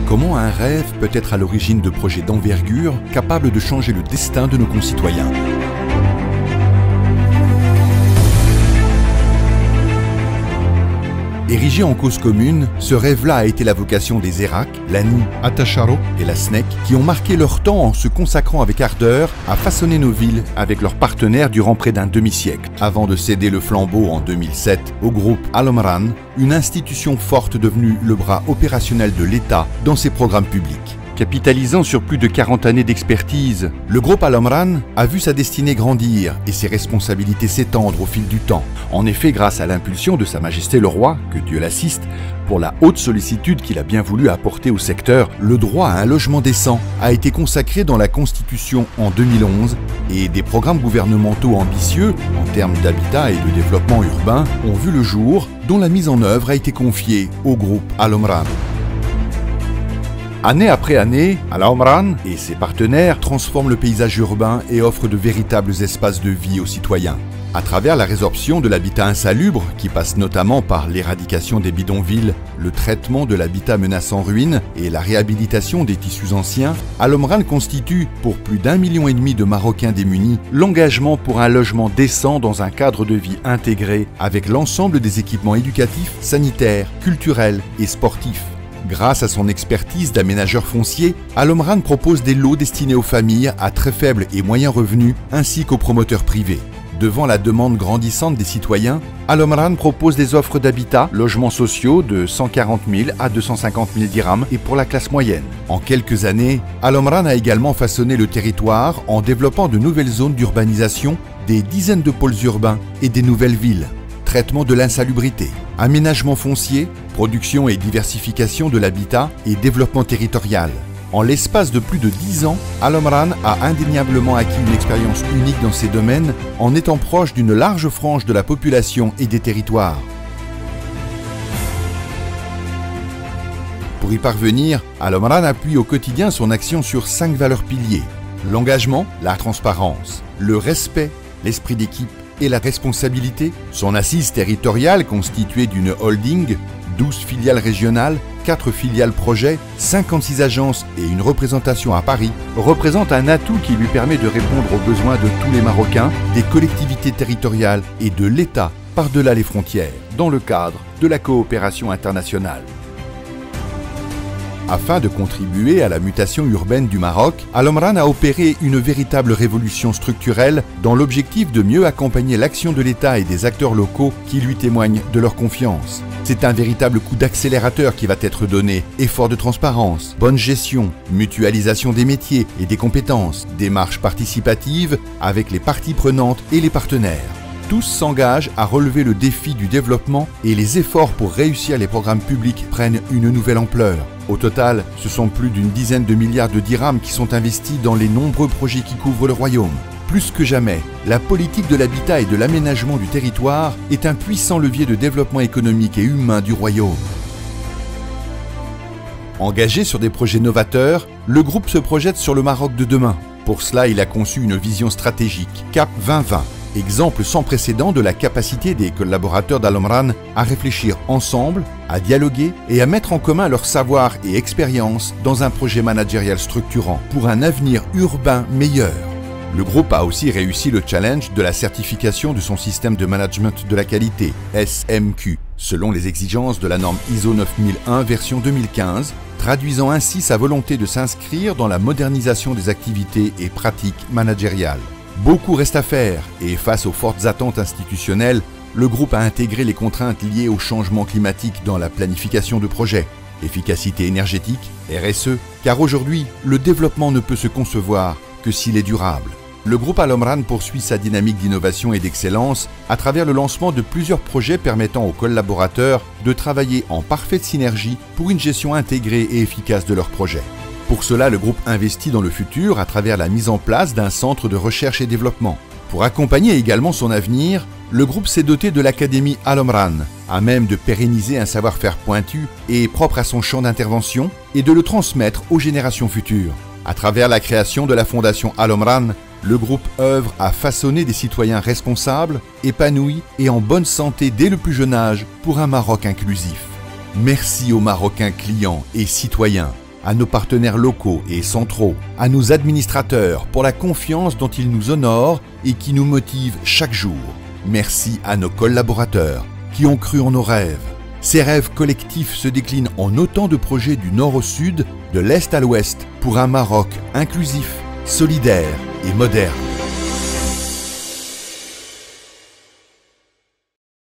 Comment un rêve peut être à l'origine de projets d'envergure capables de changer le destin de nos concitoyens? Érigé en cause commune, ce rêve-là a été la vocation des ERAC, l'ANI, Atacharo et la SNEC, qui ont marqué leur temps en se consacrant avec ardeur à façonner nos villes avec leurs partenaires durant près d'un demi-siècle, avant de céder le flambeau en 2007 au groupe Al Omran, une institution forte devenue le bras opérationnel de l'État dans ses programmes publics. Capitalisant sur plus de 40 années d'expertise, le groupe Al Omran a vu sa destinée grandir et ses responsabilités s'étendre au fil du temps. En effet, grâce à l'impulsion de Sa Majesté le Roi, que Dieu l'assiste, pour la haute sollicitude qu'il a bien voulu apporter au secteur, le droit à un logement décent a été consacré dans la Constitution en 2011 et des programmes gouvernementaux ambitieux en termes d'habitat et de développement urbain ont vu le jour, dont la mise en œuvre a été confiée au groupe Al Omran. Année après année, Al Omran et ses partenaires transforment le paysage urbain et offrent de véritables espaces de vie aux citoyens. À travers la résorption de l'habitat insalubre, qui passe notamment par l'éradication des bidonvilles, le traitement de l'habitat menaçant ruine et la réhabilitation des tissus anciens, Al Omran constitue, pour plus d'1,5 million de Marocains démunis, l'engagement pour un logement décent dans un cadre de vie intégré avec l'ensemble des équipements éducatifs, sanitaires, culturels et sportifs. Grâce à son expertise d'aménageur foncier, Al Omran propose des lots destinés aux familles à très faibles et moyens revenus ainsi qu'aux promoteurs privés. Devant la demande grandissante des citoyens, Al Omran propose des offres d'habitat, logements sociaux de 140 000 à 250 000 dirhams et pour la classe moyenne. En quelques années, Al Omran a également façonné le territoire en développant de nouvelles zones d'urbanisation, des dizaines de pôles urbains et des nouvelles villes. Traitement de l'insalubrité, aménagement foncier, production et diversification de l'habitat et développement territorial. En l'espace de plus de 10 ans, Al Omran a indéniablement acquis une expérience unique dans ces domaines en étant proche d'une large frange de la population et des territoires. Pour y parvenir, Al Omran appuie au quotidien son action sur 5 valeurs piliers: l'engagement, la transparence, le respect, l'esprit d'équipe et la responsabilité. Son assise territoriale, constituée d'une holding, 12 filiales régionales, 4 filiales projets, 56 agences et une représentation à Paris, représente un atout qui lui permet de répondre aux besoins de tous les Marocains, des collectivités territoriales et de l'État par-delà les frontières, dans le cadre de la coopération internationale. Afin de contribuer à la mutation urbaine du Maroc, Al Omran a opéré une véritable révolution structurelle dans l'objectif de mieux accompagner l'action de l'État et des acteurs locaux qui lui témoignent de leur confiance. C'est un véritable coup d'accélérateur qui va être donné: effort de transparence, bonne gestion, mutualisation des métiers et des compétences, démarche participative avec les parties prenantes et les partenaires. Tous s'engagent à relever le défi du développement et les efforts pour réussir les programmes publics prennent une nouvelle ampleur. Au total, ce sont plus d'une dizaine de milliards de dirhams qui sont investis dans les nombreux projets qui couvrent le royaume. Plus que jamais, la politique de l'habitat et de l'aménagement du territoire est un puissant levier de développement économique et humain du royaume. Engagé sur des projets novateurs, le groupe se projette sur le Maroc de demain. Pour cela, il a conçu une vision stratégique, CAP 2020. Exemple sans précédent de la capacité des collaborateurs d'Al Omran à réfléchir ensemble, à dialoguer et à mettre en commun leur savoir et expérience dans un projet managérial structurant pour un avenir urbain meilleur. Le groupe a aussi réussi le challenge de la certification de son système de management de la qualité, SMQ, selon les exigences de la norme ISO 9001 version 2015, traduisant ainsi sa volonté de s'inscrire dans la modernisation des activités et pratiques managériales. Beaucoup reste à faire et face aux fortes attentes institutionnelles, le groupe a intégré les contraintes liées au changement climatique dans la planification de projets, efficacité énergétique, RSE, car aujourd'hui, le développement ne peut se concevoir que s'il est durable. Le groupe Al Omran poursuit sa dynamique d'innovation et d'excellence à travers le lancement de plusieurs projets permettant aux collaborateurs de travailler en parfaite synergie pour une gestion intégrée et efficace de leurs projets. Pour cela, le groupe investit dans le futur à travers la mise en place d'un centre de recherche et développement. Pour accompagner également son avenir, le groupe s'est doté de l'Académie Al Omran, à même de pérenniser un savoir-faire pointu et propre à son champ d'intervention et de le transmettre aux générations futures. À travers la création de la Fondation Al Omran, le groupe œuvre à façonner des citoyens responsables, épanouis et en bonne santé dès le plus jeune âge pour un Maroc inclusif. Merci aux Marocains clients et citoyens. à nos partenaires locaux et centraux, à nos administrateurs pour la confiance dont ils nous honorent et qui nous motive chaque jour. Merci à nos collaborateurs qui ont cru en nos rêves. Ces rêves collectifs se déclinent en autant de projets du nord au sud, de l'est à l'ouest, pour un Maroc inclusif, solidaire et moderne.